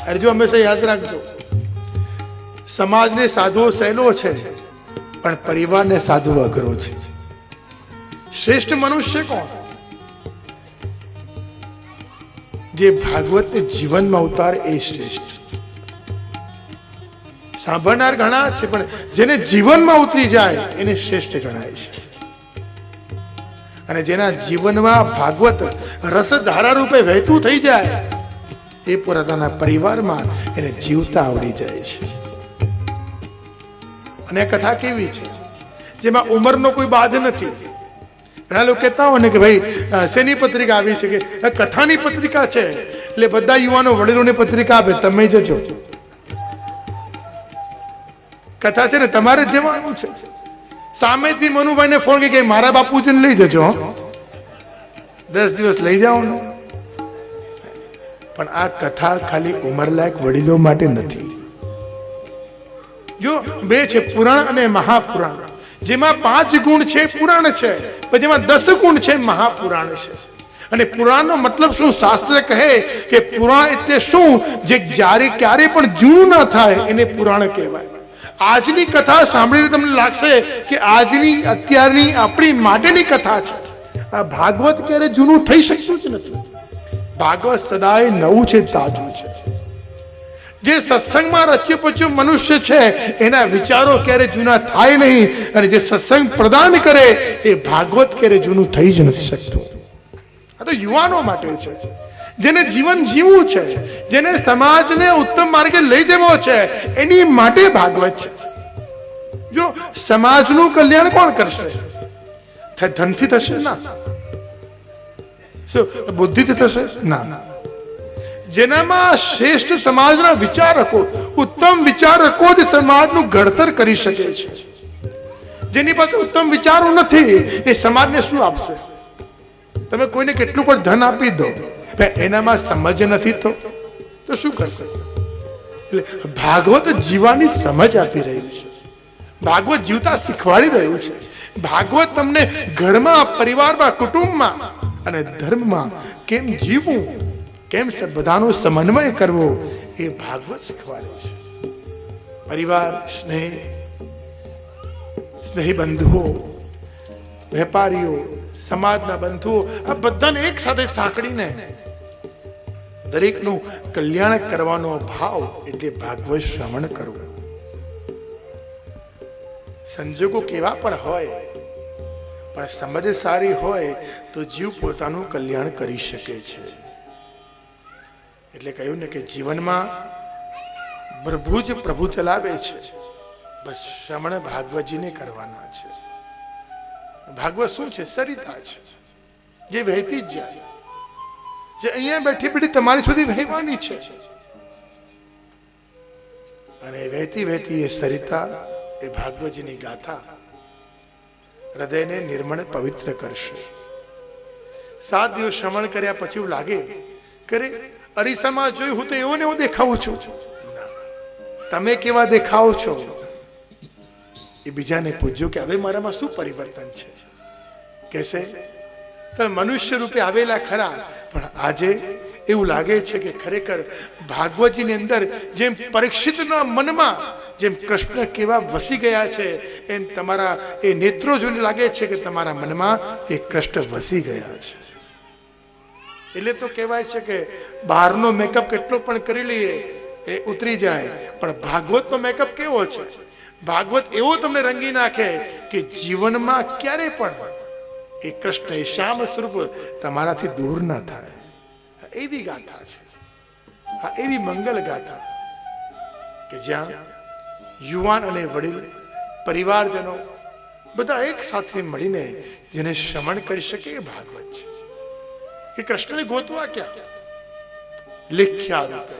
અરજો હંમેશા યાદ રાખજો, સમાજને સાધવો સહેલો છે, પણ પરિવારને સાધવો અઘરો છે. શ્રેષ્ઠ મનુષ્ય કોણ? જે ભાગવતને જીવનમાં ઉતારે એ શ્રેષ્ઠ. સાંભળનાર ઘણા છે, પણ જેને જીવનમાં ઉતરી જાય એને શ્રેષ્ઠ ગણાય છે. અને જેના જીવનમાં ભાગવત રસધારા રૂપે વહેતું થઈ જાય એ પોતાના પરિવારમાં એને જીવતા આવડી જાય છે. અને આ કથા કેવી છે જેમાં ઉંમરનો કોઈ બાધ નથી. ઘણા લોકો કહેતા હોય ને કે ભાઈ શેની પત્રિકા આવી છે, કે કથાની પત્રિકા છે એટલે બધા યુવાનો વડીલોની પત્રિકા આપે, તમે જજો. કથા છે ને તમારે જવાનું છે. સામેથી મનુભાઈને ફોન કે મારા બાપુજીને લઈ જજો, 10 દિવસ લઈ જાઓ ને. પણ આ કથા ખાલી ઉંમરલાયક વડીલો માટે નથી. જો બે છે, પુરાણ અને મહાપુરાણ. જેમાં 5 ગુણ છે પુરાણ છે, પણ જેમાં 10 ગુણ છે મહાપુરાણ છે. અને પુરાણનો મતલબ શું? શાસ્ત્ર કહે કે પુરાણ એટલે શું? જે જ્યારે ક્યારે પણ જૂનું ના થાય એને પુરાણ કહેવાય. આજની કથા સાંભળીને તમને લાગશે કે આજની અત્યારની આપણી માટેની કથા છે. આ ભાગવત ક્યારે જૂનું થઈ શકતું જ નથી. ભાગવત સદાય નવું છે, તાજું છે. જે સત્સંગમાં રચ્યો પચ્યો મનુષ્ય છે એના વિચારો ક્યારે જૂના થાય નહીં. અને જે સત્સંગ પ્રદાન કરે એ ભાગવત ક્યારે જૂનું થઈ જ નથી શકતું. આ તો યુવાનો માટે છે, જેને જીવન જીવવું છે, જેને સમાજને ઉત્તમ માર્ગે લઈ જવો છે, એની માટે ભાગવત છે. જો સમાજનું કલ્યાણ કોણ કરશે? ધનથી થશે ના, બુદ્ધિથી થશે ના. જેનામાં શ્રેષ્ઠ સમાજના વિચારકો, ઉત્તમ વિચારકો જ સમાજનું ઘડતર કરી શકે છે. જેની પાસે ઉત્તમ વિચારો નથી એ સમાજને શું આપશે? તમે કોઈને કેટલું પણ ધન આપી દો, એનામાં સમજ નથી તો શું કરશે? એટલે ભાગવત જીવવાની સમજ આપી રહ્યું છે. ભાગવત જીવતા શીખવાડી રહ્યું છે. ભાગવત તમને ઘરમાં, પરિવારમાં, કુટુંબમાં અને ધર્મમાં કેમ જીવવું, કેમ બધાનો સમન્વય કરવો એ ભાગવત શીખવાડે છે. પરિવાર, સ્નેહી બંધુઓ, વેપારીઓ, સમાજના બંધુઓ, આ બધાને એક સાથે સાંકળીને દરેકનું કલ્યાણ કરવાનો ભાવ એટલે ભાગવત શ્રવણ કરવું. સંજોગો કેવા પણ હોય, પણ સમજ સારી હોય તો જીવ પોતાનું કલ્યાણ કરી શકે છે. એટલે કહ્યું ને કે જીવનમાં પ્રભુ જ પ્રભુ ચલાવે છે, બસ શ્રવણ ભાગવતજીને કરવાના છે. ભાગવત શું છે? સરિતા છે, જે વહેતી જ જાય, જે અહીંયા બેઠી બેઠી તમારી સુધી વહેવાની છે. અને વહેતી વહેતી એ સરિતા, એ ભાગવતજીની ગાથા હૃદયને નિર્મળ પવિત્ર કરશે. 7 દિવસ શ્રવણ કર્યા પછી એવું લાગે કરે અરીસામાં જોયું હું તો એવો ને એવો દેખાવું છું. તમે કેવા દેખાવો છો એ બીજાને પૂછજો કે હવે મારામાં શું પરિવર્તન છે. કહેશે તમે મનુષ્ય રૂપે આવેલા ખરા, પણ આજે એવું લાગે છે કે ખરેખર ભાગવતજીની અંદર જેમ પરીક્ષિતના મનમાં જેમ કૃષ્ણ કેવા વસી ગયા છે, એમ તમારા એ નેત્રો જોઈને લાગે છે કે તમારા મનમાં એ કૃષ્ણ વસી ગયા છે. એટલે તો કહેવાય છે કે બહારનો મેકઅપ કેટલો પણ કરી લઈએ એ ઉતરી જાય, પણ ભાગવતનો મેકઅપ કેવો છે? ભાગવત એવો તમને રંગી નાખે કે જીવનમાં ક્યારે પણ એ કૃષ્ણ, એ શ્યામ સ્વરૂપ તમારાથી દૂર ના થાય. એવી ગાથા છે, હા એવી મંગલ ગાથા કે જ્યાં યુવાન અને વડીલ, પરિવારજનો બધા એક સાથે મળીને જેને શ્રવણ કરી શકે એ ભાગવત છે. કે કૃષ્ણને ગોતવા ક્યાં? લેખ્યા રૂપે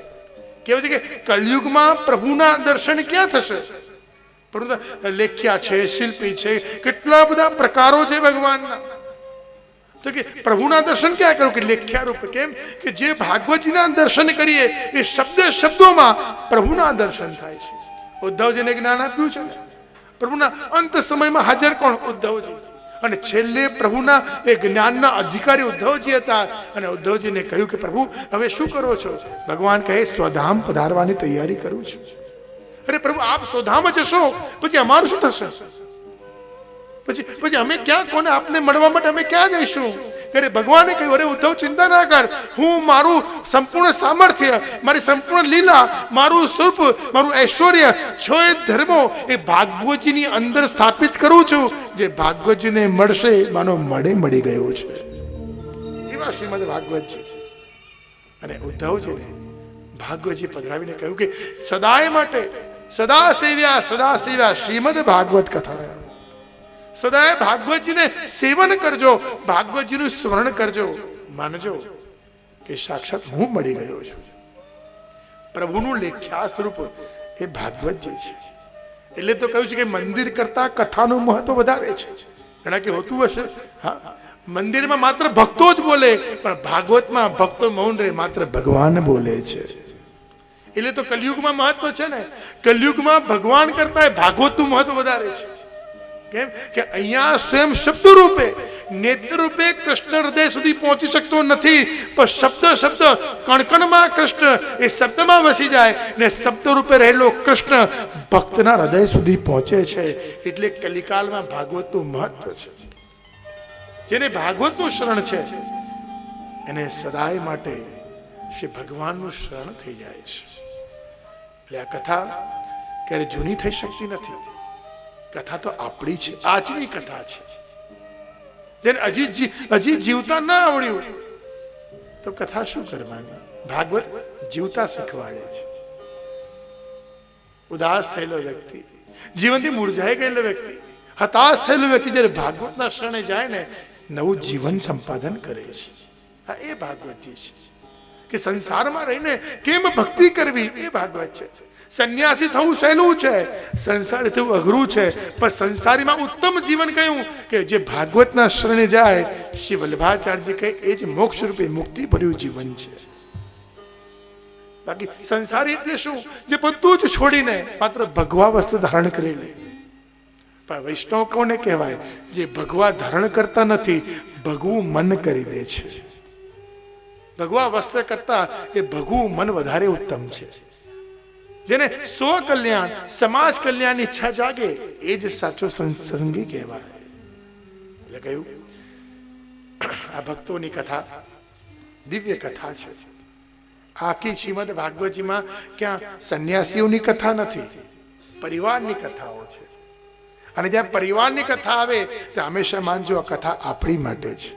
કહેવાય છે કે કળયુગમાં પ્રભુના દર્શન ક્યાં થશે? લેખ્યા છે, શિલ્પી છે, કેટલા બધા પ્રકારો છે ભગવાનના. તો કે પ્રભુના દર્શન ક્યાં કરું? કે લેખ્યા રૂપે. કેમ કે જે ભાગવતજીના દર્શન કરીએ એ શબ્દોમાં પ્રભુના દર્શન થાય છે. ઉદ્ધવજીને જ્ઞાન આપ્યું છે ને, પ્રભુના અંત સમયમાં હાજર કોણ? ઉદ્ધવજી. અને છેલ્લે પ્રભુના એ જ્ઞાનના અધિકારી ઉદ્ધવજી હતા અને ઉદ્ધવજીને કહ્યું કે પ્રભુ હવે શું કરો છો? ભગવાન કહે સ્વધામ પધારવાની તૈયારી કરું છું. અરે પ્રભુ આપ સ્વધામ જશો પછી અમારું શું થશે? પછી અમે ક્યાં કોને આપને મળવા માટે અમે ક્યાં જઈશું? ત્યારે ભગવાને કહ્યું અરે ઉદ્ધવ ચિંતા ના કર, હું મારું સંપૂર્ણ સામર્થ્ય, મારી સંપૂર્ણ લીલા, મારું સ્વરૂપ, મારું ઐશ્વર્ય, છ ધર્મો એ ભાગવતજીની અંદર સ્થાપિત કરું છું. જે ભાગવતજીને મળશે માનો મળી ગયો છે. એવા શ્રીમદ ભાગવતજી. અને ઉદ્ધવજીને ભાગવતજી પધરાવીને કહ્યું કે સદાય માટે સદા સેવ્યા શ્રીમદ ભાગવત કથા. સદાય ભાગવતજીને સેવન કરજો, ભાગવતજીનું સ્મરણ કરજો. માનજો કે સાક્ષાત હું મળી ગયો છું. પ્રભુનું લેખ્યા સ્વરૂપ એ ભાગવતજી છે. એટલે તો કહ્યું છે કે મંદિર કરતા કથાનું મહત્વ વધારે છે. ઘણા કે હોતું હશે, હા, મંદિરમાં માત્ર ભક્તો જ બોલે, પણ ભાગવતમાં ભક્તો મૌન રહે, માત્ર ભગવાન બોલે છે. એટલે તો કલયુગમાં મહત્વ છે ને. કલયુગમાં ભગવાન કરતા ભાગવતનું મહત્વ વધારે છે. કેમ કે અહીંયા સ્વયં શબ્દ રૂપે, નેત્ર રૂપે કૃષ્ણ હૃદય સુધી પહોંચી શકતો નથી, પણ શબ્દ કણકણમાં કૃષ્ણ એ શબ્દમાં વસી જાય ને શબ્દ રૂપે રહેલો કૃષ્ણ ભક્તના હૃદય સુધી પહોંચે છે. એટલે કલિકાલમાં ભાગવતનું મહત્વ છે. જેને ભાગવતનું શરણ છે એને સદાય માટે શ્રી ભગવાનનું શરણ થઈ જાય છે. એટલે આ કથા ક્યારે જૂની થઈ શકતી નથી. કથા તો આપણી છે, આજની કથા છે. જેને હજી જીવતા ના આવડ્યું તો કથા શું કરવાની? ભાગવત જીવતા શીખવાડે છે. ઉદાસ થયેલો વ્યક્તિ, જીવનથી મૂર્જાઈ ગયેલો વ્યક્તિ, હતાશ થયેલો વ્યક્તિ જ્યારે ભાગવતના શરણે જાય ને નવું જીવન સંપાદન કરે છે. હા, એ ભાગવતી છે. કે સંસારમાં રહીને કેમ ભક્તિ કરવી એ ભાગવત છે. સંન્યાસી થવું સહેલું છે, સંસારી થવું અઘરું છે, પણ સંસારીમાં ઉત્તમ જીવન કયું કે જે ભાગવતના શરણે જાય. શ્રી વલ્લભાચાર્યજી કહે એ જ મોક્ષ રૂપે મુક્તિ ભર્યું જીવન છે. બાકી સંસારી એટલે શું? જે બધું જ છોડીને માત્ર ભગવા વસ્ત્ર ધારણ કરી લે. પણ વૈષ્ણવ કોને કહેવાય? જે ભગવા ધારણ કરતા નથી, ભગવું મન કરી દે છે. ભગવા વસ્ત્ર કરતા એ ભગવું મન વધારે ઉત્તમ છે. જેને સ્વ કલ્યાણ, સમાજ કલ્યાણની ઈચ્છા જાગે એ જ સાચો સંગી કહેવાય. એટલે કહ્યું આ ભક્તોની કથા દિવ્ય કથા છે. આખી શ્રીમદ ભાગવતજીમાં ક્યાં સંન્યાસીઓની કથા નથી, પરિવારની કથાઓ છે. અને જ્યાં પરિવારની કથા આવે ત્યાં હંમેશા માનજો આ કથા આપણી માટે છે.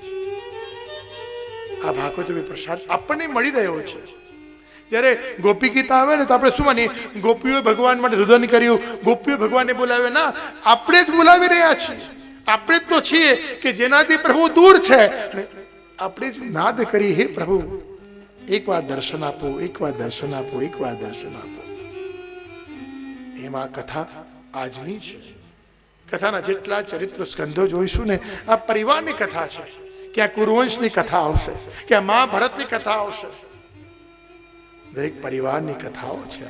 આ ભાગવત પ્રસાદ આપણને મળી રહ્યો છે. જ્યારે ગોપી ગીતા આવે ને તો આપણે શું માનીએ? ગોપીઓએ ભગવાન માટે રુદન કર્યું, ગોપીઓ ભગવાનને બોલાવ્યો. ના, આપણે જ બોલાવી રહ્યા છીએ. આપણે જ તો છીએ કે જેનાથી પ્રભુ દૂર છે. આપણે જ નાદ કરી, હે પ્રભુ એકવાર દર્શન આપો, એકવાર દર્શન આપો, એકવાર દર્શન આપો. એમાં કથા આજની છે. કથાના જેટલા ચરિત્ર સ્કંધો જોઈશું ને આ પરિવારની કથા છે. ક્યાં કુરુવંશની કથા આવશે, ક્યાં મહાભારતની કથા આવશે. દરેક પરિવારની કથાઓ છે.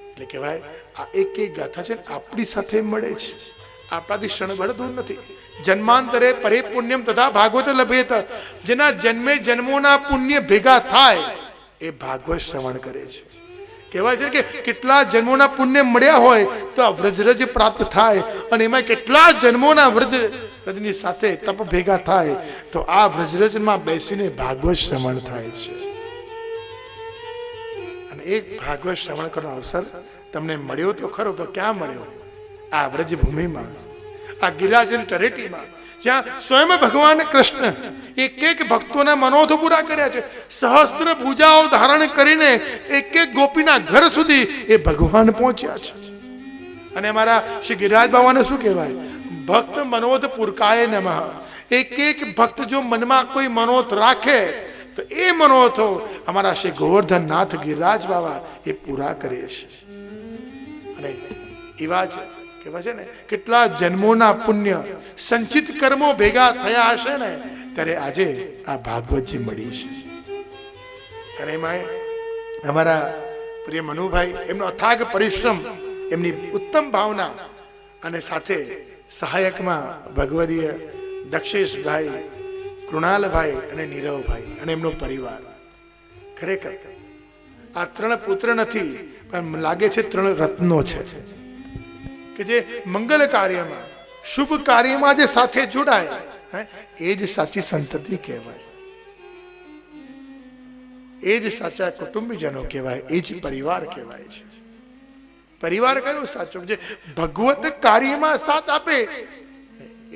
એટલે કહેવાય આ એક ગાથા છે આપણી સાથે મળે છે, આપણાથી ક્ષણભર દૂર નથી. જન્માંતરે પરે પુણ્યમ તથા ભાગવત લભેત. જેના જન્મે જન્મોના પુણ્ય ભેગા થાય એ ભાગવત શ્રવણ કરે છે. કહેવાય છે કે કેટલા જન્મોના પુણ્ય મળ્યા હોય તો આ વ્રજરજ પ્રાપ્ત થાય, અને એમાં કેટલા જન્મોના વ્રજની સાથે તપ ભેગા થાય તો આ વ્રજરજમાં બેસીને ભાગવત શ્રવણ થાય છે. અને એક ભાગવત શ્રવણ કરવાનો અવસર તમને મળ્યો તો ખરો, પણ ક્યાં મળ્યો? આ વ્રજભૂમિમાં, આ ગિરિરાજની તળેટીમાં, જ્યાં સ્વયં ભગવાન કૃષ્ણ એક એક ભક્તોના મનોરથ પૂરા કર્યા છે. સહસ્ત્ર પૂજાઓ ધારણ કરીને એક એક ગોપીના ઘર સુધી એ ભગવાન પહોંચ્યા છે. અને અમારા શ્રી ગિરિરાજ બાબાને શું કહેવાય? ભક્ત મનોરથ પુરકાય નમઃ. એક એક ભક્ત જો મનમાં કોઈ મનોરથ રાખે તો એ મનોરથો અમારા શ્રી ગોવર્ધન નાથ ગિરિરાજ બાબા એ પૂરા કરે છે. અને એવા જ કહેવાય છે ને કેટલા જન્મોના પુણ્ય સંચિત કર્મો ભેગા થયા હશે ને ત્યારે આજે આ ભાગવતજી મળી છે. અને એમાં અમારા પ્રિય મનુભાઈ, એમનો અથાગ પરિશ્રમ, એમની ઉત્તમ ભાવના અને સાથે સહાયકમાં ભગવદીય દક્ષેશભાઈ, કૃણાલભાઈ અને નીરવભાઈ અને એમનો પરિવાર. ખરેખર આ 3 પુત્ર નથી, પણ લાગે છે 3 રત્નો છે કે જે મંગલ કાર્યમાં, શુભ કાર્યમાં જે સાથે જોડાય, એ જ સાચી સંતતિ કહેવાય, એ જ સાચા કુટુંબીજનો કહેવાય, એ જ પરિવાર કહેવાય છે. પરિવાર કયો સાચો? જે ભગવત કાર્યમાં સાથ આપે,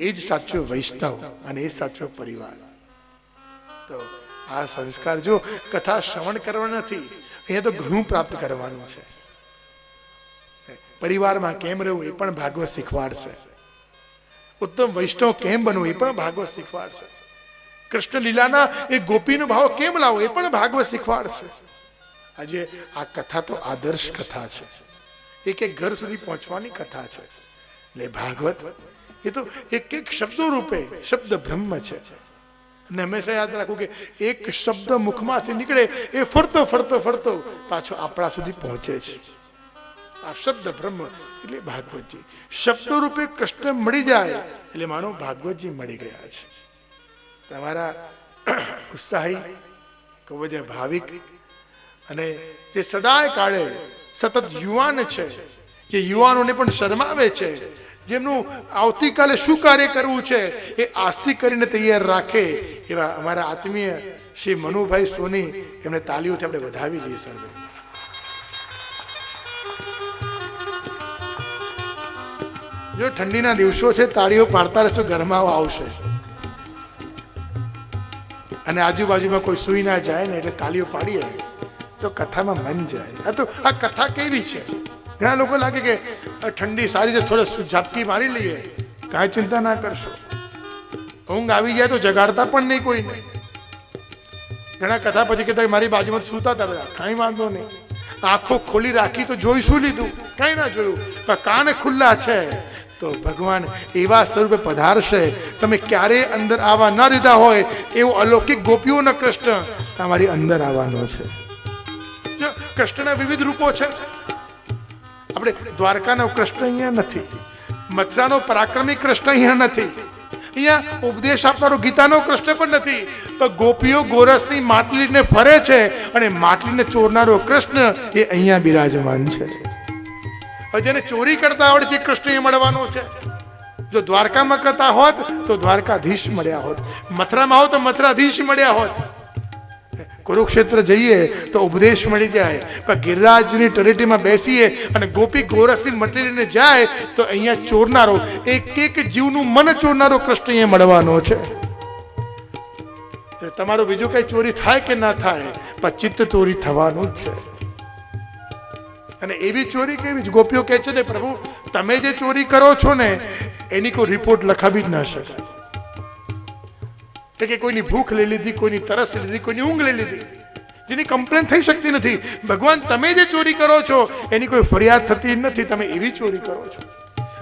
એ જ સાચો વૈષ્ણવ અને એ સાચો પરિવાર. તો આ સંસ્કાર જો કથા શ્રવણ કરવા નથી, અહીંયા તો ઘણું પ્રાપ્ત કરવાનું છે. પરિવારમાં કેમ રહેવું એ પણ ભાગવત શીખવાડશે. ઉત્તમ વૈષ્ણવ કેમ બનવું એ પણ ભાગવત શીખવાડશે. કૃષ્ણ લીલાના એ ગોપીનો ભાવ કેમ લાવો એ પણ ભાગવત શીખવાડશે. આજે આ કથા તો આદર્શ કથા છે, એક એક ઘર સુધી પહોંચવાની કથા છે. એટલે ભાગવત એ તો એક એક શબ્દો રૂપે શબ્દ બ્રહ્મ છે. અને હંમેશા યાદ રાખવું કે એક શબ્દ મુખમાંથી નીકળે એ ફરતો ફરતો ફરતો પાછો આપણા સુધી પહોંચે છે. આ શબ્દ બ્રહ્મ એટલે ભાગવતજી. શબ્દો રૂપે કૃષ્ણ મળી જાય એટલે માનો ભાગવતજી મળી ગયા છે. તમારા ઉત્સાહી, ખૂબ જ ભાવિક અને જે સદાય કાળે સતત યુવાન છે, જે યુવાનોને પણ શરમાવે છે, જેમનું આવતીકાલે શું કાર્ય કરવું છે એ આજથી કરીને તૈયાર રાખે, એવા અમારા આત્મીય શ્રી મનુભાઈ સોની, એમને તાલીઓથી આપણે વધાવી લઈએ સર્વે. જો ઠંડીના દિવસો છે, તાળીઓ પાડતા રહેશો, ગરમાવો આવશે. અને આજુબાજુમાં કોઈ સુઈ ના જાય ને એટલે તાળીઓ પાડીએ તો કથામાં મન જાય. આ કથા કેવી છે? ઘણા લોકો લાગે કે ઠંડી સારી છે, થોડો ઝાપકી મારી લઈએ, કાંઈ ચિંતા ના કરશો. ઊંઘ આવી જાય તો જગાડતા પણ નહીં કોઈને. ઘણા કથા પછી કહેતા મારી બાજુમાં સૂતા હતા બધા, કાંઈ વાંધો નહીં. આંખો ખોલી રાખી તો જોઈ શું લીધું? કાંઈ ના જોયું. પણ કાન ખુલ્લા છે તો ભગવાન એવા સ્વરૂપે પધારશે, તમે ક્યારેય અંદર આવવા ના દીધા હોય એવું અલૌકિક ગોપીઓનો કૃષ્ણ તમારી અંદર આવવાનો છે. કૃષ્ણના વિવિધ રૂપો છે. આપણે દ્વારકાનો કૃષ્ણ અહીંયા નથી, મથુરાનો પરાક્રમી કૃષ્ણ અહીંયા નથી, અહીંયા ઉપદેશ આપનારો ગીતાનો કૃષ્ણ પણ નથી. પણ ગોપીઓ ગોરસની માટલીને ફરે છે અને માટલીને ચોરનારો કૃષ્ણ એ અહીંયા બિરાજમાન છે. જેને ચોરી કરતા આવડે છે કૃષ્ણ એ મળવાનો છે. જો દ્વારકામાં કરતા હોત તો દ્વારકાધીશ મળ્યા હોત, મથુરામાં હોત તો મથુરાધીશ મળ્યા હોત. કુરુક્ષેત્ર જઈએ તો ઉપદેશ મળી જાય, પણ ગિરિરાજની તળેટીમાં બેસીએ અને ગોપી ગોરસની મટલી લઈને જાય તો અહીંયા ચોરનારો, એક એક જીવનું મન ચોરનારો કૃષ્ણ અહીંયા મળવાનો છે. તમારું બીજું કઈ ચોરી થાય કે ના થાય, પણ ચિત્ત ચોરી થવાનું જ છે. અને એવી ચોરી કેવી? ગોપીઓ કહે છે ને પ્રભુ તમે જે ચોરી કરો છો ને એની કોઈ રિપોર્ટ લખાવી જ ના શકાય. કે કોઈની ભૂખ લઈ લીધી, કોઈની તરસ લઈ લીધી, કોઈની ઊંઘ લઈ લીધી, જેની કમ્પ્લેન થઈ શકતી નથી. ભગવાન તમે જે ચોરી કરો છો એની કોઈ ફરિયાદ થતી નથી, તમે એવી ચોરી કરો છો.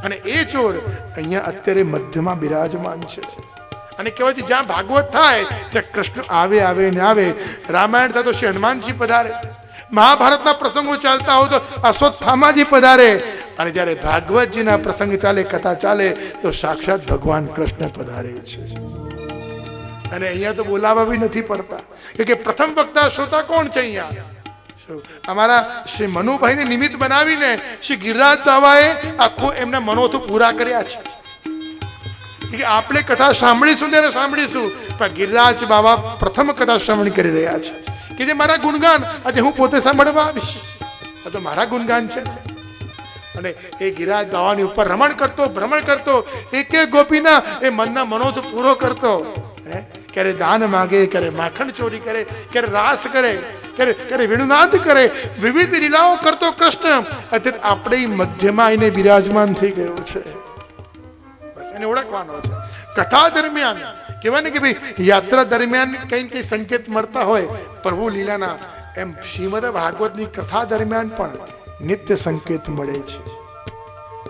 અને એ ચોર અહીંયા અત્યારે મધ્યમાં બિરાજમાન છે. અને કહેવાય છે જ્યાં ભાગવત થાય ત્યાં કૃષ્ણ આવે આવે ને આવે. રામાયણ થાય તો શ્રી હનુમાનજી પધારે, મહાભારતના પ્રસંગો ચાલતા હોય તો અશ્વત્થામાજી પધારે, અને જ્યારે ભાગવતજીના પ્રસંગ ચાલે, કથા ચાલે તો સાક્ષાત ભગવાન કૃષ્ણ પધારે છે. અને અહીંયા તો બોલાવા બી નથી પડતા, કે પ્રથમ વક્તા શ્રોતા કોણ છે અહીંયા? અમારા શ્રી મનુભાઈને નિમિત્ત બનાવીને શ્રી ગિરિરાજ બાબાએ આખું એમના મનોથી પૂરા કર્યા છે. કે આપણે કથા સાંભળીશું ત્યારે સાંભળીશું, પણ ગિરિરાજ બાબા પ્રથમ કથા શ્રવણ કરી રહ્યા છે. કે જે મારા ગુણગાન આજે હું પોતે સાંભળવા આવીશ, આ તો મારા ગુણગાન છે. અને એ ગિરિરાજ બાવાની ઉપર રમણ કરતો, ભ્રમણ કરતો, એક એક ગોપીના એ મનના મનોથ પૂરો કરતો. ક્યારે દાન માગે, ક્યારે માખણ ચોરી કરે, ક્યારે રાસ કરે, ક્યારે વેણુનાદ કરે, વિવિધ લીલાઓ કરતો કૃષ્ણ અત્યારે આપણે મધ્યમાં આવીને બિરાજમાન થઈ ગયો છે. બસ એને ઓળખવાનો છે. કથા દરમિયાન કહેવાય ને કે ભાઈ યાત્રા દરમિયાન કઈ સંકેત મળતા હોય પ્રભુ લીલાના, એમ શ્રીમદ ભાગવતની કથા દરમિયાન પણ નિત્ય સંકેત મળે છે.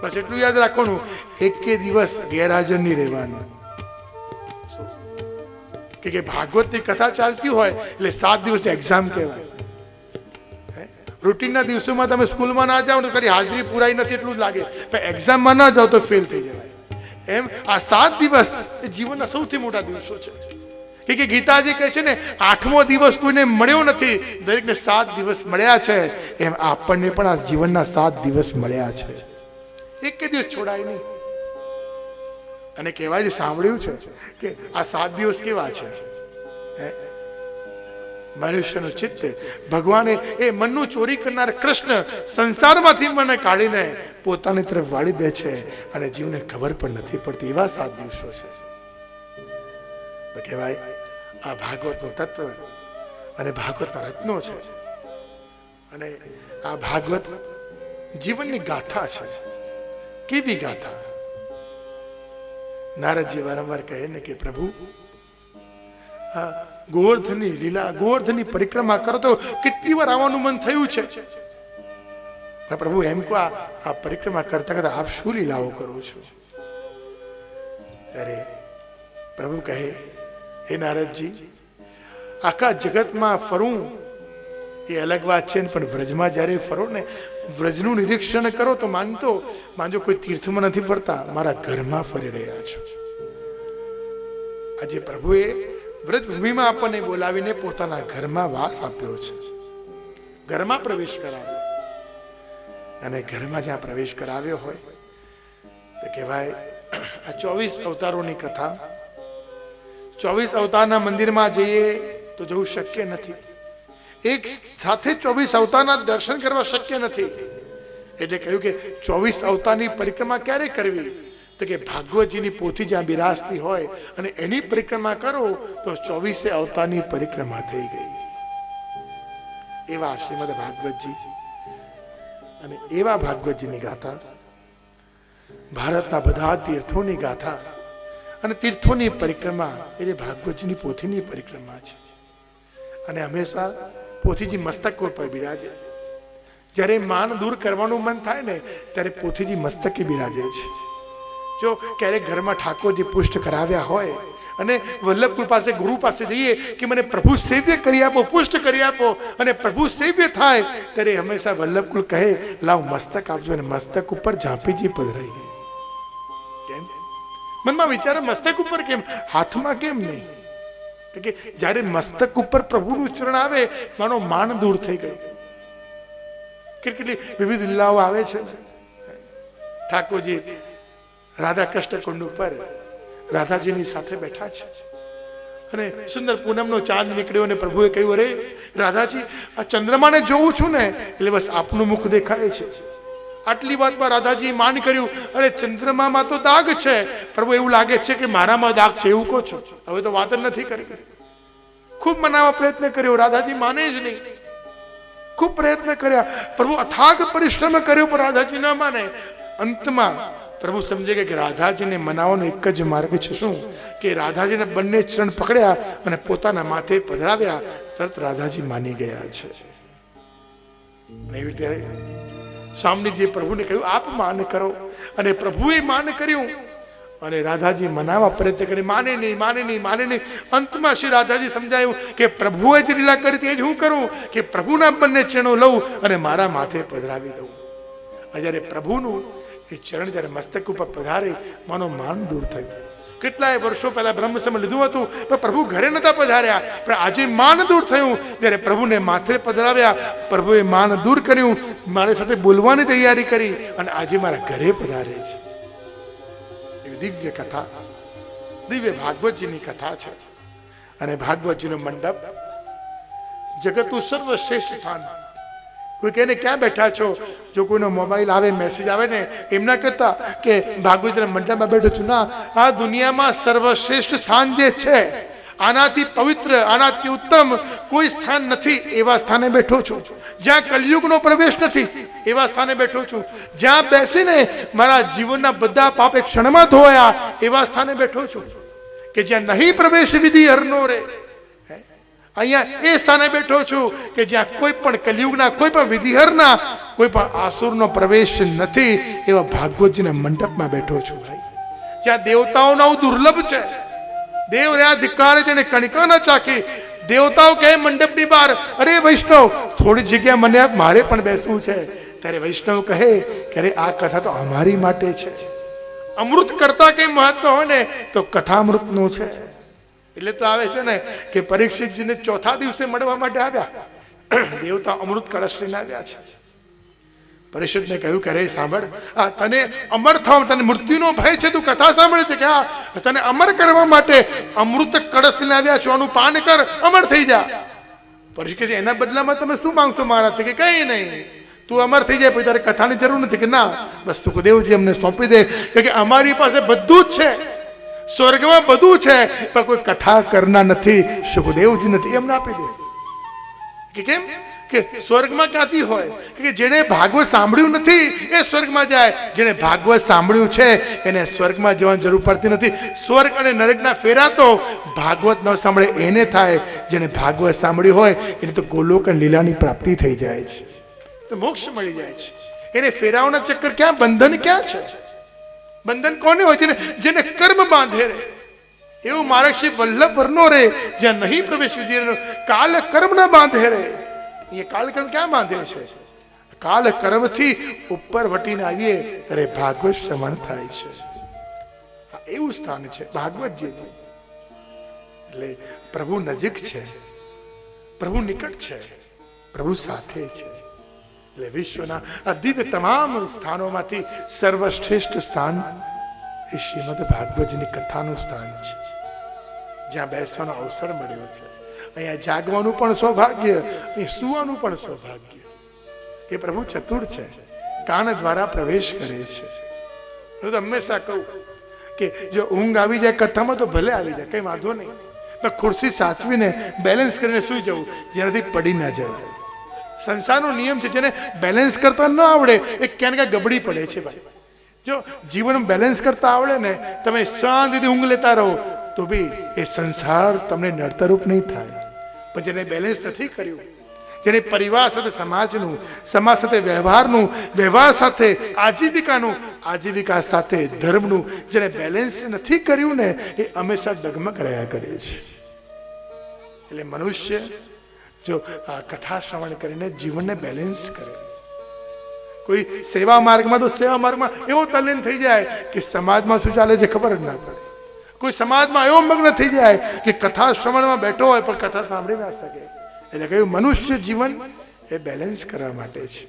બસ એટલું યાદ રાખવાનું, એકે દિવસ ગેરહાજર નહીં રહેવાનું. કે ભાગવતની કથા ચાલતી હોય એટલે 7 દિવસની એક્ઝામ કહેવાય. રૂટીનના દિવસોમાં તમે સ્કૂલમાં ના જાઓ ને કરી હાજરી પુરાઈ નથી એટલું જ લાગે, પણ એક્ઝામમાં ના જાઓ તો ફેલ થઈ જવાય. એમ આ 7 દિવસ એ જીવનના સૌથી મોટા દિવસો છે કે ગીતાજી કહે છે ને 8મો દિવસ કોઈને મળ્યો નથી, દરેકને 7 દિવસ મળ્યા છે. એમ આપણને પણ આ જીવનના 7 દિવસ મળ્યા છે, એક દિવસ છોડાય નહીં. અને કહેવાય સાંભળ્યું છે કે આ 7 દિવસ કેવા છે, મનુષ્યનું ચિત્ત ભગવાને એ મનનું ચોરી કરનાર કૃષ્ણ સંસારમાંથી મને કાઢીને પોતાની તરફ વાળી દે છે અને જીવને ખબર પણ નથી પડતી. એવા 7 દિવસો છે. તો કહેવાય આ ભાગવતનું તત્વ અને ભાગવતના રત્નો છે. અને આ ભાગવત જીવનની ગાથા છે. કેવી ગાથા? નારદજી વારંવાર કહે ને કે પ્રભુ ગોવર્ધનની લીલા, ગોવર્ધનની પરિક્રમા કરો તો કેટલી વાર આવવાનું મન થયું છે. પ્રભુ એમ કહો આ પરિક્રમા કરતા કરતા આપ શું લીલાઓ કરો છો? અરે પ્રભુ કહે હે નારદજી, આખા જગતમાં ફરું એ અલગ વાત છે, પણ વ્રજમાં જ્યારે ફરો ને, વ્રજનું નિરીક્ષણ કરો તો માનજો કોઈ તીર્થમાં નથી ફરતા, મારા ઘરમાં ફરી રહ્યા છો. આજે પ્રભુએ વ્રજભૂમિમાં આપણને બોલાવીને પોતાના ઘરમાં વાસ આપ્યો છે, ઘરમાં પ્રવેશ કરાવ્યો. અને ઘરમાં જ્યાં પ્રવેશ કરાવ્યો હોય તો કહેવાય આ 24 અવતારોની કથા. 24 અવતારના મંદિરમાં જઈએ તો જવું શક્ય નથી, એક સાથે 24 અવતારના દર્શન કરવા શક્ય નથી. એટલે કહ્યું કે 24 અવતારની પરિક્રમા ક્યારે કરવી? તો કે ભાગવતજીની પોથી જ્યાં બિરાજતી હોય અને એની પરિક્રમા કરો તો 24 અવતારની પરિક્રમા થઈ ગઈ. એવા શ્રીમદ ભાગવતજી અને એવા ભાગવતજીની ગાથા, ભારતના બધા તીર્થોની ગાથા અને તીર્થોની પરિક્રમા એટલે ભાગવતજીની પોથીની પરિક્રમા છે. અને હંમેશા પોથીજી મસ્તક ઉપર બિરાજે. જ્યારે માન દૂર કરવાનું મન થાય ને ત્યારે પોથીજી મસ્તકે બિરાજે છે. જો ક્યારેક ઘરમાં ઠાકોરજી પુષ્ટ કરાવ્યા હોય અને વલ્લભકુળ પાસે ગુરુ પાસે જઈએ કે મને પ્રભુ સેવ્ય કરી આપો, પુષ્ટ કરી આપો, અને પ્રભુ સેવ્ય થાય ત્યારે હંમેશા વલ્લભકુળ કહે લાવ મસ્તક આપજો, અને મસ્તક ઉપર ઝાંપીજી પધરાઈ ગઈ. કેમ? મનમાં વિચારે મસ્તક ઉપર કેમ, હાથમાં કેમ નહીં? કે જ્યારે મસ્તક ઉપર પ્રભુનું ચરણ આવે માનો માન દૂર થઈ ગયું. કેટલી વિવિધ લીલાઓ આવે છે. ઠાકોરજી રાધા કષ્ટકુંડ ઉપર રાધાજીની સાથે બેઠા છે અને સુંદર પૂનમનો ચાંદ નીકળ્યો અને પ્રભુએ કહ્યું અરે રાધાજી, આ ચંદ્રમાને જોઉં છું ને એટલે બસ આપનું મુખ દેખાય છે. આટલી વાતમાં રાધાજી માન કર્યું, અરે ચંદ્રમામાં તો દાગ છે. પ્રભુ એવું લાગે છે કે મારામાં દાગ છે એવું કહો છો, હવે તો વાત જ નથી કરી. ખૂબ મનાવવા પ્રયત્ન કર્યો, રાધાજી માને જ નહીં. ખૂબ પ્રયત્ન કર્યા, પ્રભુ અથાગ પરિશ્રમ કર્યો પણ રાધાજી ના માને. અંતમાં પ્રભુ સમજે કે રાધાજીને મનાવવાનો એક જ માર્ગ છે. શું? કે રાધાજીને બંને ચરણ પકડ્યા અને પોતાના માથે પધરાવ્યા, તરત રાધાજી માની ગયા છે. એવી રીતે સ્વામીજી પ્રભુને કહ્યું આપ માન કરો, અને પ્રભુએ માન કર્યું અને રાધાજી મનાવવા પ્રયત્ન કરી, માને નહીં. અંતમાં શ્રી રાધાજી સમજાયું કે પ્રભુએ જ લીલા કરી તે જ હું કરું, કે પ્રભુના બંને ચરણો લઉં અને મારા માથે પધરાવી દઉં. જ્યારે પ્રભુનું એ ચરણ જ્યારે મસ્તક ઉપર પધારે માનો માન દૂર થયું. કેટલાય વર્ષો પહેલા બ્રહ્મસમ લીધું હતું પણ પ્રભુ ઘરે નતા પધાર્યા, પણ આજે માન દૂર થયું ત્યારે પ્રભુને માથે પધરાવ્યા. પ્રભુએ માન દૂર કર્યું, મારી સાથે બોલવાની તૈયારી કરી અને આજે મારા ઘરે પધારે છે. એવી દિવ્ય કથા, દિવ્ય ભાગવતજીની કથા છે. અને ભાગવતજીનો મંડપ જગતનું સર્વશ્રેષ્ઠ સ્થાન. કોઈ કહે ને ક્યાં બેઠા છો? જો કોઈનો મોબાઈલ આવે, મેસેજ આવે ને એમના કરતા કે ભાગવતજીના મંડપમાં બેઠો છું, ના, આ દુનિયામાં સર્વશ્રેષ્ઠ સ્થાન જે છે, આનાથી પવિત્ર, આનાથી ઉત્તમ કોઈ સ્થાન નથી. એવા સ્થાને બેઠો છું જ્યાં કલયુગનો પ્રવેશ નથી. એવા સ્થાને બેઠો છું જ્યાં બેસીને મારા જીવનના બધા પાપ એક ક્ષણમાં ધોયા. એવા સ્થાને બેઠો છું કે જ્યાં નહીં પ્રવેશ વિધિ હરનો રે. અહીંયા એ સ્થાને બેઠો છું કે જ્યાં કોઈ પણ કલયુગના, કોઈ પણ વિધિહરના, કોઈ પણ આસુરનો પ્રવેશ નથી. એવા ભાગવતજીના મંડપમાં બેઠો છું ભાઈ, જ્યાં દેવતાઓના દુર્લભ છે. દેવ રહ્યા ધિક્કારે છે ને કણિકા ન ચાખી. દેવતાઓ કહે મંડપની બહાર, અરે વૈષ્ણવ થોડી જગ્યા મને આપ, મારે પણ બેસવું છે. ત્યારે વૈષ્ણવ કહે કે અરે આ કથા તો અમારી માટે છે, અમૃત કરતા કઈ મહત્વ હોય ને તો કથામૃતનું છે. એટલે તો આવે છે ને કે પરીક્ષિતજીને ચોથા દિવસે મળવા માટે આવ્યા, દેવતા અમૃત કળશ લઈને આવ્યા છે. પરીક્ષિતને કહ્યું કે રે સાંભળ, આ તને અમર થવા, તને મૃત્યુનો ભય છે, તું કથા સાંભળે છે કે આ તને અમર કરવા માટે અમૃત કળશ લઈને આવ્યા છો, આનું પાન કર, અમર થઈ જા. પરીક્ષિત એના બદલામાં તમે શું માંગશો મારાથી? કે કઈ નહીં, તું અમર થઈ જાય, પછી તારે કથાની જરૂર નથી. કે ના, બસ સુખદેવજી અમને સોંપી દે, કે અમારી પાસે બધું જ છે, સ્વર્ગમાં બધું છે, પણ કોઈ કથા કરનાર નથી, સુખદેવજી નથી, એમને આપી દે. કે કેમ? કે સ્વર્ગમાં ક્યાંથી હોય? કે જેને ભાગવત સાંભળ્યું નથી એ સ્વર્ગમાં જાય, જેને ભાગવત સાંભળ્યું છે એને સ્વર્ગમાં જવાની જરૂર પડતી નથી. સ્વર્ગ અને નરકના ફેરા તો ભાગવત ન સાંભળે એને થાય, જેને ભાગવત સાંભળ્યું હોય એને તો ગોલોક અને લીલાની પ્રાપ્તિ થઈ જાય છે, તો મોક્ષ મળી જાય છે. એને ફેરાઓના ચક્કર ક્યાં? બંધન ક્યાં છે? બંધન કોને હોય છે? જેને કર્મ બાંધે રે. એવું મહારાજ વલ્લભ વર્ણો રે, જ્યાં નહીં પ્રવેશ વિધિ, કાલ કર્મ ના બાંધે રે. એ કાલકર્મ ક્યાં બાંધે છે? કાલ કર્મથી ઉપર વટીને આવીએ ત્યારે ભાગવત શ્રવણ થાય છે. એવું સ્થાન છે ભાગવતજીનું. એટલે પ્રભુ નજીક છે, પ્રભુ નિકટ છે, પ્રભુ સાથે છે. એટલે વિશ્વના દિવ્ય તમામ સ્થાનોમાંથી સર્વશ્રેષ્ઠ સ્થાન એ શ્રીમદ ભાગવતજીની કથાનું સ્થાન છે, જ્યાં બેસવાનો અવસર મળ્યો છે. અહીંયા જાગવાનું પણ સૌભાગ્ય, અહીં સુવાનું પણ સૌભાગ્ય. એ પ્રભુ ચતુર છે, કાન દ્વારા પ્રવેશ કરે છે. હું તો હંમેશા કહું કે જો ઊંઘ આવી જાય કથામાં તો ભલે આવી જાય, કઈ વાંધો નહીં, પણ ખુરશી સાચવીને બેલેન્સ કરીને સુઈ જવું, જેનાથી પડી ના જાય. સંસારનો નિયમ છે, જેને બેલેન્સ કરતા ન આવડે એ ક્યાં ને ક્યાં ગબડી પડે છે ભાઈ. જો જીવન બેલેન્સ કરતા આવડે ને, તમે શાંતિથી ઊંઘ લેતા રહો તો બી એ સંસાર તમને નડતરરૂપ નહીં થાય. પણ જેને બેલેન્સ નથી કર્યું, જેને પરિવાર સાથે સમાજનું, સમાજ સાથે વ્યવહારનું, વ્યવહાર સાથે આજીવિકાનું, આજીવિકા સાથે ધર્મનું જેને બેલેન્સ નથી કર્યું ને, એ હંમેશા ડગમગ રહ્યા કરે છે. એટલે મનુષ્ય જો આ કથા શ્રવણ કરીને જીવનને બેલેન્સ કરે, કોઈ સેવા માર્ગમાં તો સેવા માર્ગમાં એવો તલ્લીન થઈ જાય કે સમાજમાં શું ચાલે છે ખબર જ ના પડે. કોઈ સમાજમાં એવો મગ્ન થઈ જાય કે કથા શ્રવણમાં બેઠો હોય પણ કથા સાંભળી ના શકે. એટલે કહ્યું મનુષ્ય જીવન એ બેલેન્સ કરવા માટે છે.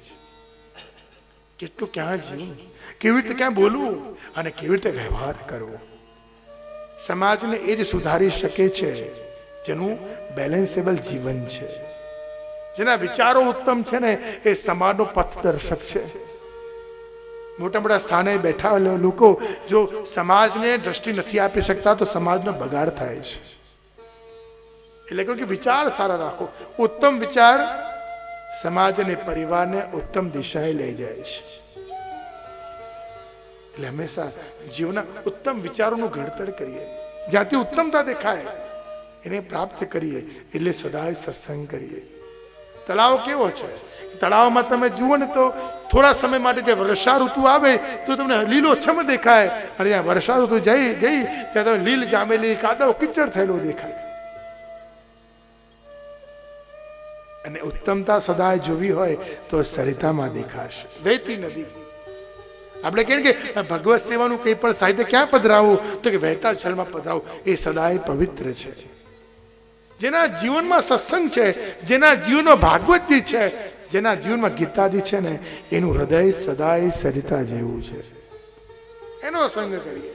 કેટલું ક્યાં જીવવું, કેવી રીતે ક્યાં બોલવું અને કેવી રીતે વ્યવહાર કરવો, સમાજને એ જ સુધારી શકે છે જેનું બેલેન્સેબલ જીવન છે, જેના વિચારો ઉત્તમ છે ને, એ સમાજનો પથદર્શક છે. મોટા મોટા સ્થાને બેઠા લોકો જો સમાજને દ્રષ્ટિ નથી આપી શકતા તો સમાજનો બગાડ થાય છે. એટલે કહ્યું કે વિચાર સારા રાખો. ઉત્તમ વિચાર સમાજ અને પરિવારને ઉત્તમ દિશાએ લઈ જાય છે. એટલે હંમેશા જીવનના ઉત્તમ વિચારોનું ઘડતર કરીએ, જ્યાંથી ઉત્તમતા દેખાય એને પ્રાપ્ત કરીએ. એટલે સદાય સત્સંગ કરીએ. તળાવ કેવો છે? તળાવમાં તમે જુઓ ને તો થોડા સમય માટે જે વર્ષા ઋતુ આવે તો તમને લીલોછમ દેખાય, અને જ્યાં વર્ષા ઋતુ ગઈ ત્યાં તમે લીલ જામેલી, કાદવ કિચડ થયેલો દેખાય. અને ઉત્તમતા સદાય જોવી હોય તો સરિતામાં દેખાશે, વહેતી નદી. આપણે કહીએ કે ભગવત સેવાનું કંઈ પણ સાહિત્ય ક્યાં પધરાવું, તો કે વહેતા જળમાં પધરાવું. એ સદાય પવિત્ર છે. જેના જીવનમાં સત્સંગ છે, જેના જીવનમાં ભાગવતજી છે, જેના જીવનમાં ગીતાજી છે ને, એનું હૃદય સદાય સરિતા જેવું છે. એનો સંગ કરીએ.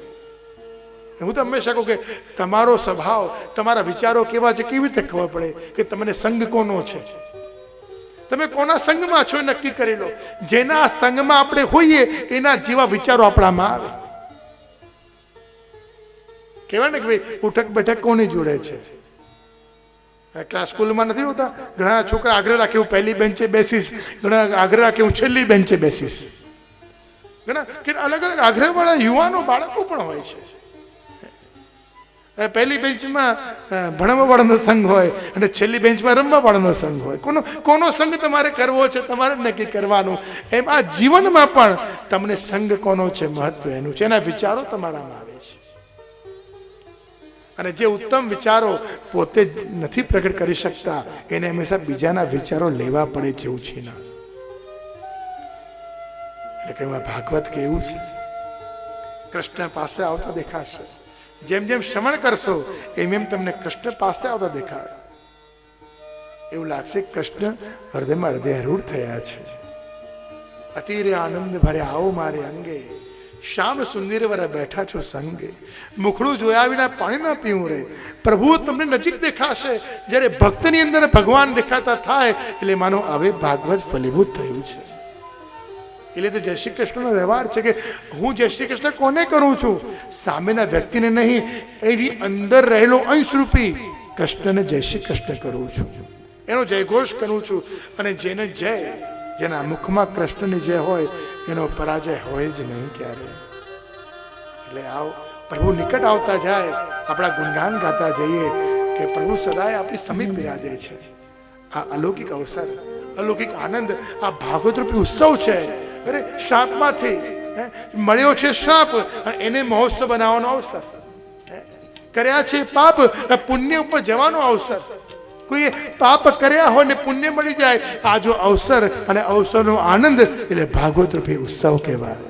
હું તો હંમેશા કહું કે તમારો સ્વભાવ, તમારા વિચારો કેવા છે કેવી રીતે ખબર પડે કે તમને સંગ કોનો છે, તમે કોના સંગમાં છો એ નક્કી કરી લો. જેના સંગમાં આપણે હોઈએ એના જેવા વિચારો આપણામાં આવે. કહેવાય ને કે ભાઈ ઉઠક બેઠક કોની જોડે છે. ક્લાસ સ્કૂલમાં નથી હોતા, ઘણા છોકરા આગ્રહ રાખે હું પહેલી બેન્ચે બેસીશ, ઘણા આગ્રહ રાખે હું છેલ્લી બેન્ચે બેસીશ. ઘણા અલગ અલગ આગ્રહવાળા યુવાનો, બાળકો પણ હોય છે. પહેલી બેન્ચમાં ભણવા વાળાનો સંઘ હોય અને છેલ્લી બેન્ચમાં રમવા વાળાનો સંઘ હોય. કોનો સંઘ તમારે કરવો છે તમારે નક્કી કરવાનું. એમ આ જીવનમાં પણ તમને સંઘ કોનો છે મહત્વ એનું છે, એના વિચારો તમારામાં આવે છે. અને જે ઉત્તમ વિચારો પોતે નથી પ્રગટ કરી શકતા એને હંમેશા બીજાના વિચારો લેવા પડે છે એવું છે ના. એટલે કે ભાગવત કેવું છે કૃષ્ણ પાસે આવતા દેખાશે. જેમ જેમ શ્રવણ કરશો એમ એમ તમને કૃષ્ણ પાસે આવતા દેખાય. એવું લાગશે કૃષ્ણ હૃદયમાં હૃદયરૂઢ થયા છે. અતિરે આનંદ ભરે આવો મારે અંગે, શ્યામ સુંદર વર બેઠા છો સંગે. મુખડું જોયા વિના પાણી ના પીવું રે. પ્રભુ તમને નજીક દેખાશે. જ્યારે ભક્તની અંદર ભગવાન દેખાતા થાય એટલે માનો હવે ભાગવત ફલીભૂત થયું છે. એટલે તો જય શ્રી કૃષ્ણનો વ્યવહાર છે કે હું જય શ્રી કૃષ્ણ કોને કરું છું? સામેના વ્યક્તિને નહીં, એની અંદર રહેલો અંશરૂપી કૃષ્ણને જય શ્રી કૃષ્ણ કરું છું, એનો જયઘોષ કરું છું. અને જેને જય, જેના મુખમાં કૃષ્ણની જય હોય એનો પરાજય હોય જ નહીં ક્યારે. એટલે આવો પ્રભુ નિકટ આવતા જાય, આપણા ગુણગાન ગાતા જઈએ કે પ્રભુ સદાય આપણી સમીપ બિરાજે છે. આ અલૌકિક અવસર, અલૌકિક આનંદ, આ ભાગવત રૂપી ઉત્સવ છે. અરે શ્રાપમાંથી મળ્યો છે શ્રાપ અને એને મહોત્સવ બનાવવાનો અવસર. કર્યા છે પાપ, પુણ્ય ઉપર જવાનો અવસર. કોઈ પાપ કર્યા હોય ને પુણ્ય મળી જાય, આ જો અવસર અને અવસરનો આનંદ એટલે ભાગવત રૂપી ઉત્સવ કહેવાય.